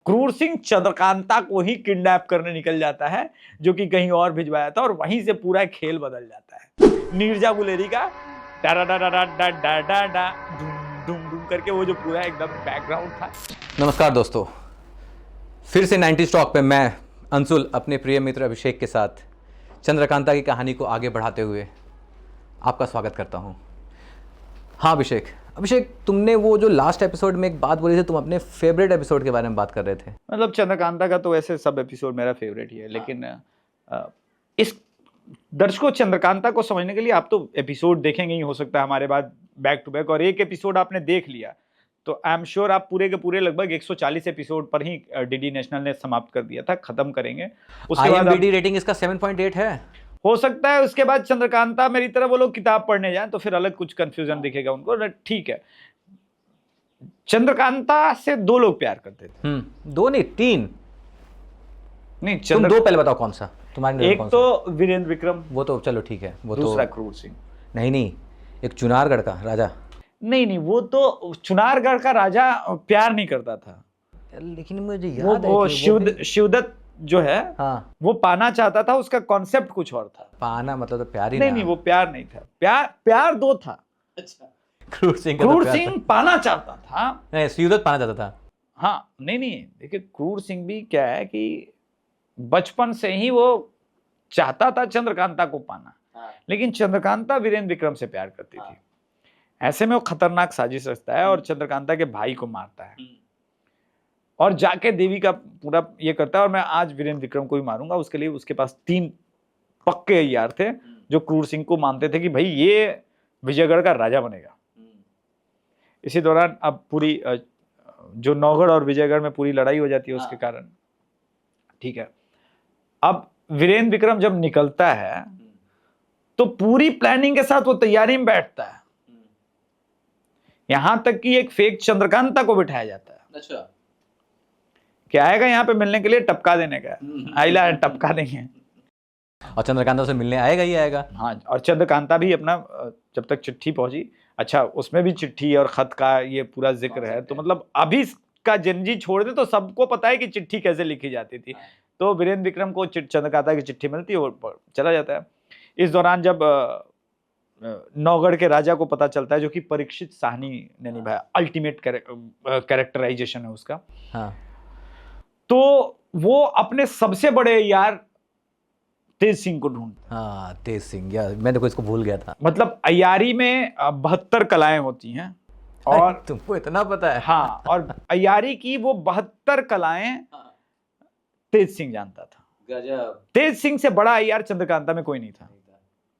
क्रूर सिंह चंद्रकांता को ही किडनैप करने निकल जाता है, जो कि कहीं और भिजवाया था, और वहीं से पूरा खेल बदल जाता है। नीरजा गुलेरी का डा डा डा डा डा डा डा डा डा डूम डूम करके वो जो पूरा एकदम बैकग्राउंड था। नमस्कार दोस्तों, फिर से 90s टॉक पे मैं अंशुल अपने प्रिय मित्र अभिषेक के साथ चंद्रकांता की कहानी को आगे बढ़ाते हुए आपका स्वागत करता हूं। हाँ अभिषेक, तुमने वो जो लास्ट एपिसोड में एक बात बोली थी, तुम अपने फेवरेट एपिसोड के बारे में बात कर रहे थे। मतलब चंद्रकांता का तो वैसे सब एपिसोड मेरा फेवरेट ही है, लेकिन इस दर्शकों चंद्रकांता को समझने के लिए आप तो एपिसोड देखेंगे ही, हो सकता है हमारे बाद बैक टू बैक, और एक एपिसोड आपने देख लिया तो आई एम श्योर आप पूरे के पूरे लगभग 140 एपिसोड पर ही डीडी नेशनल ने समाप्त कर दिया था, खत्म करेंगे। उसके बाद IMDb रेटिंग इसका 7.8 है। हो सकता है उसके बाद चंद्रकांता मेरी तरह वो लोग किताब पढ़ने जाएं तो फिर अलग कुछ कंफ्यूजन दिखेगा उनको। ठीक है, चंद्रकांता से दो लोग प्यार करते थे। दो नहीं, तीन नहीं, तुम दो पहले बताओ कौन सा तुम्हारे। एक तो वीरेंद्र विक्रम, वो तो चलो ठीक है, वो दूसरा तो क्रूर सिंह। नहीं, एक चुनारगढ़ का राजा। नहीं, वो तो चुनारगढ़ का राजा प्यार नहीं करता था, लेकिन मुझे याद है वो कि शिवदत्त जो है, हाँ, वो पाना चाहता था, उसका कॉन्सेप्ट कुछ और था। पाना मतलब तो प्यार ही नहीं, वो प्यार नहीं था, प्यार दो था। अच्छा, क्रूर सिंह पाना चाहता था। नहीं, शिवदत्त पाना चाहता था। हाँ, नहीं, देखिए क्रूर सिंह भी क्या है कि बचपन से ही वो चाहता था चंद्रकांता को पाना। लेकिन चंद्रकांता वीरेंद्र विक्रम से प्यार करती थी। ऐसे में वो खतरनाक साजिश रचता है और चंद्रकांता के भाई को मारता है, और जाके देवी का पूरा ये करता है, और मैं आज वीरेंद्र विक्रम को भी मारूंगा। उसके लिए उसके पास 3 पक्के यार थे जो क्रूर सिंह को मानते थे कि भाई ये विजयगढ़ का राजा बनेगा। इसी दौरान अब पूरी जो नौगढ़ और विजयगढ़ में पूरी लड़ाई हो जाती है उसके कारण। ठीक है, अब वीरेंद्र विक्रम जब निकलता है तो पूरी प्लानिंग के साथ वो तैयारी में बैठता है, यहां तक कि एक फेक चंद्रकांता को बिठाया जाता है। अच्छा, क्या आएगा यहाँ पे मिलने के लिए, टपका देने का, आइला टपका देंगे, और चंद्रकांता से मिलने आएगा ही आएगा। हाँ, और चंद्रकांता भी अपना जब तक चिट्ठी पहुंची, अच्छा उसमें भी चिट्ठी और खत का ये पूरा जिक्र है, तो मतलब अभी का जनजी छोड़ दे तो सबको पता है कि चिट्ठी कैसे लिखी जाती थी। तो वीरेंद्र विक्रम को चंद्रकांता की चिट्ठी मिलती है और चला जाता है। इस दौरान जब नौगढ़ के राजा को पता चलता है, जो कि परीक्षित साहनी ने निभाया, अल्टीमेट कैरेक्टराइजेशन है उसका, हाँ, तो वो अपने सबसे बड़े यार तेज सिंह को ढूंढता है। हाँ, तेज सिंह, यार मैं देखो इसको भूल गया था। मतलब अय्यारी में 72 कलाएं होती हैं, और तुमको इतना पता है? हाँ, और अय्यारी की वो 72 कलाएं तेज सिंह जानता था। गजब। तेज सिंह से बड़ा अय्यार चंद्रकांता में कोई नहीं था,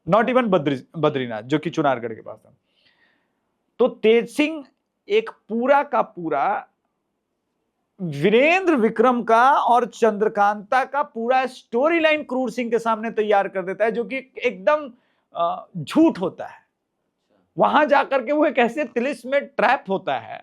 नॉट इवन बद्रीनाथ जो कि चुनारगढ़ के पास था। तो तेज सिंह एक पूरा का पूरा वीरेंद्र विक्रम का और चंद्रकांता का पूरा स्टोरी लाइन क्रूर सिंह के सामने तैयार कर देता है, जो कि एकदम झूठ होता है। वहां जाकर के वो एक ऐसे तिलिस्म में ट्रैप होता है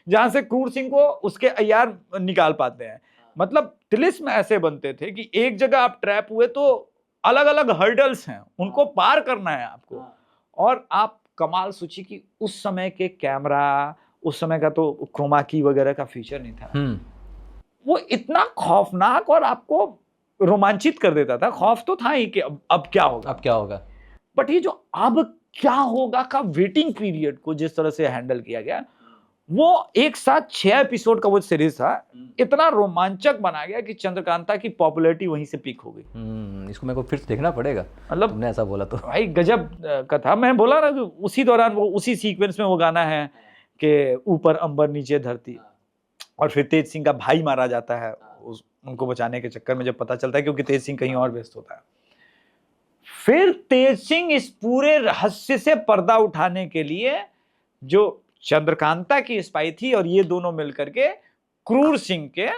जहां से क्रूर सिंह को उसके अय्यार निकाल पाते हैं। मतलब तिलिस्म ऐसे बनते थे कि एक जगह आप ट्रैप हुए तो अलग अलग हर्डल्स हैं, उनको पार करना है आपको। और आप कमाल सोचिए कि उस समय के कैमरा, उस समय का तो क्रोमा की वगैरह का फीचर नहीं था। वो इतना खौफनाक और आपको रोमांचित कर देता था। खौफ तो था ही कि अब क्या होगा, बट ये जो अब क्या होगा का वेटिंग पीरियड को जिस तरह से हैंडल किया गया, वो एक साथ 6 एपिसोड का वो सीरीज था, इतना रोमांचक बना गया कि चंद्रकांता की पॉपुलैरिटी वहीं से पीक हो गई। इसको मेरे को फिर से देखना पड़ेगा। मतलब तुमने ऐसा बोला तो भाई गजब का था। मैं बोला ना कि उसी दौरान वो उसी सीक्वेंस में वो गाना है कि ऊपर अंबर नीचे धरती, और फिर तेज सिंह का भाई मारा जाता है उनको बचाने के चक्कर में, जब पता चलता है, क्योंकि तेज सिंह कहीं और व्यस्त होता है। फिर तेज सिंह इस पूरे रहस्य से पर्दा उठाने के लिए, जो चंद्रकांता की स्पाई थी और ये दोनों मिलकर के क्रूर सिंह के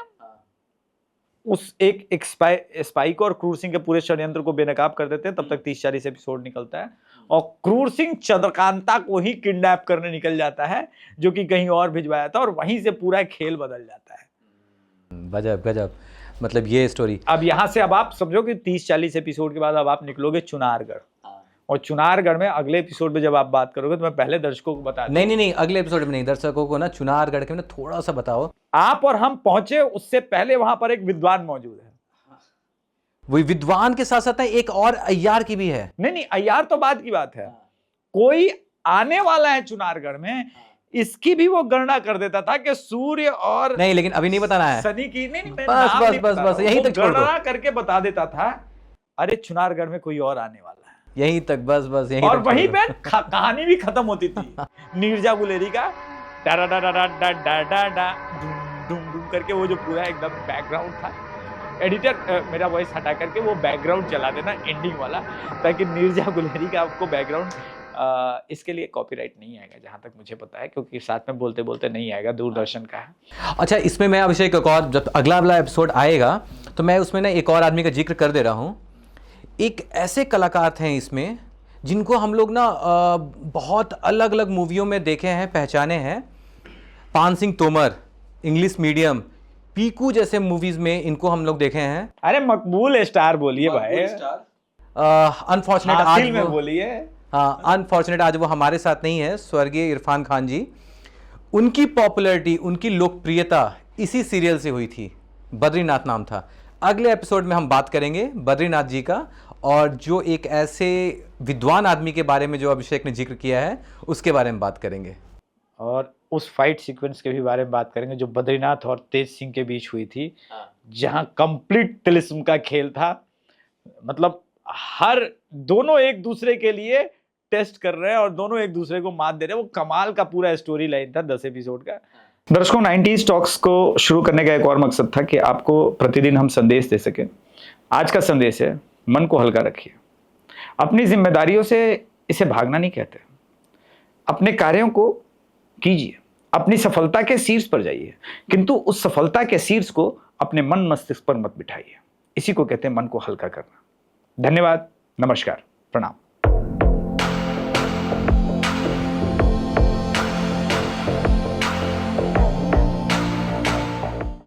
उस एक स्पाई को और क्रूर सिंह के पूरे षड्यंत्र को बेनकाब कर देते हैं। तब तक 30-40 एपिसोड निकलता है, और क्रूर सिंह चंद्रकांता को ही किडनैप करने निकल जाता है, जो कि कहीं और भिजवाया था, और वहीं से पूरा खेल बदल जाता है। गजब। मतलब ये स्टोरी, अब यहां से अब आप समझो कि 30-40 एपिसोड के बाद अब आप निकलोगे चुनारगढ़, और चुनारगढ़ में अगले एपिसोड में जब आप बात करोगे तो मैं पहले दर्शकों को बता दूं, नहीं, अगले एपिसोड में नहीं, दर्शकों को ना चुनारगढ़ के ना थोड़ा सा बताओ। आप और हम पहुंचे उससे पहले वहां पर एक विद्वान मौजूद है। वही विद्वान के साथ साथ एक और अय्यार की भी है। नहीं, अय्यार तो बाद की बात है, कोई आने वाला है चुनारगढ़ में, इसकी भी वो गणना कर देता था कि सूर्य और नहीं, लेकिन अभी नहीं बताना है। शनि की नहीं, मैं बस नाम बस नहीं बस बता बस रहा हूं। यहीं वो तक छोड़ दो। गणना करके बता देता था, अरे चुनारगढ़ में कोई और आने वाला है, यहीं तक, बस यहीं और तक वहीं छोड़ पे कहानी भी खत्म होती थी। नीरजा गुलेरी का डा डा डा डा डा डा डा डा डा डूम डूम करके वो जो पूरा एकदम बैकग्राउंड था, एडिटर मेरा वॉइस हटा करके वो बैकग्राउंड चला देना एंडिंग वाला, ताकि नीरजा गुलेरी का आपको बैकग्राउंड, इसके लिए कॉपीराइट नहीं आएगा जहां तक मुझे पता है, क्योंकि साथ में बोलते बोलते नहीं आएगा, दूरदर्शन का है। अच्छा, इसमें मैं अभिषेक एक और, जब अगला वाला एपिसोड आएगा तो मैं उसमें ना एक और आदमी का जिक्र कर दे रहा हूँ। एक ऐसे कलाकार थे इसमें जिनको हम लोग ना बहुत अलग अलग मूवियों में देखे हैं, पहचाने हैं। पान सिंह तोमर, इंग्लिश मीडियम, पीकू जैसे मूवीज में इनको हम लोग देखे हैं। अरे मकबूल स्टार बोलिए भाई, अनफॉर्चुनेट आज हासिल में वो, बोलिए। हाँ, अनफॉर्चुनेट आज वो हमारे साथ नहीं है, स्वर्गीय इरफान खान जी। उनकी पॉपुलैरिटी, उनकी लोकप्रियता इसी सीरियल से हुई थी, बद्रीनाथ नाम था। अगले एपिसोड में हम बात करेंगे बद्रीनाथ जी का, और जो एक ऐसे विद्वान आदमी के बारे में जो अभिषेक ने जिक्र किया है उसके बारे में बात करेंगे, और उस फाइट सीक्वेंस के भी बारे में बात करेंगे जो बद्रीनाथ और तेज सिंह के बीच हुई थी, जहां कंप्लीट तिलिस्म का खेल था। मतलब हर दोनों एक दूसरे के लिए टेस्ट कर रहे हैं और दोनों एक दूसरे को मात दे रहे हैं। वो कमाल का पूरा स्टोरी लाइन था 10 एपिसोड का। दर्शकों, 90s टॉक्स को शुरू करने का एक और मकसद था कि आपको प्रतिदिन हम संदेश दे सकें। आज का संदेश है, मन को हल्का रखिए, अपनी जिम्मेदारियों से इसे भागना नहीं कहते, अपने कार्यों को कीजिए, अपनी सफलता के शीर्ष पर जाइए, किंतु उस सफलता के शीर्ष को अपने मन मस्तिष्क पर मत बिठाइए। इसी को कहते हैं मन को हल्का करना। धन्यवाद, नमस्कार, प्रणाम।